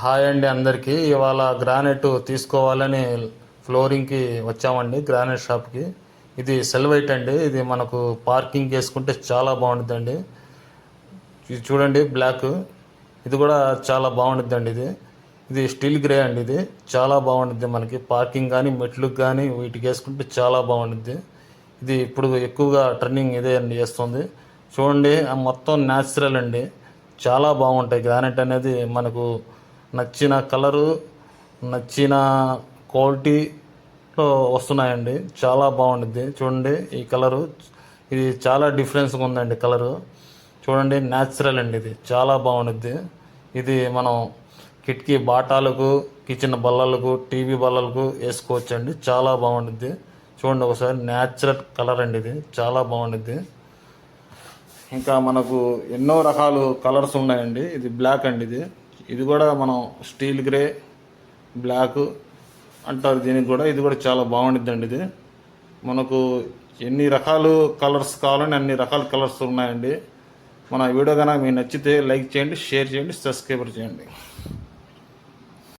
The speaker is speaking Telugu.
హాయ్ అండి అందరికీ. ఇవాళ గ్రానైట్ తీసుకోవాలని ఫ్లోరింగ్కి వచ్చామండి, గ్రానైట్ షాప్కి. ఇది సెల్వైట్ అండి. ఇది మనకు పార్కింగ్ వేసుకుంటే చాలా బాగుంటుందండి. ఇది చూడండి బ్లాక్. ఇది కూడా చాలా బాగుంటుందండి. ఇది స్టీల్ గ్రే అండి. ఇది చాలా బాగుంటుంది. మనకి పార్కింగ్ కానీ మెట్లకు కానీ వీటికి వేసుకుంటే చాలా బాగుంటుంది. ఇది ఇప్పుడు ఎక్కువగా ట్రెండింగ్ ఇదే అండి చేస్తుంది. చూడండి మొత్తం న్యాచురల్ అండి. చాలా బాగుంటాయి. గ్రానైట్ అనేది మనకు నచ్చిన కలరు, నచ్చిన క్వాలిటీలో వస్తున్నాయండి. చాలా బాగుంటుంది. చూడండి ఈ కలరు, ఇది చాలా డిఫరెన్స్గా ఉందండి కలరు. చూడండి న్యాచురల్ అండి. ఇది చాలా బాగుంటుంది. ఇది మనం కిటికీ బాటాలకు, కిచెన్ బల్లలకు, టీవీ బల్లలకు వేసుకోవచ్చండి. చాలా బాగుంటుంది. చూడండి ఒకసారి, న్యాచురల్ కలర్ అండి. ఇది చాలా బాగుంటుంది. ఇంకా మనకు ఎన్నో రకాలు కలర్స్ ఉన్నాయండి. ఇది బ్లాక్ అండి. ఇది కూడా మనం స్టీల్ గ్రే, బ్లాక్ అంటారు దీనికి కూడా. ఇది కూడా చాలా బాగుంటుందండి. ఇది మనకు ఎన్ని రకాలు కలర్స్ కావాలని అన్ని రకాల కలర్స్ ఉన్నాయండి. మన వీడియో కనుక మీకు నచ్చితే లైక్ చేయండి, షేర్ చేయండి, సబ్స్క్రైబ్ చేయండి.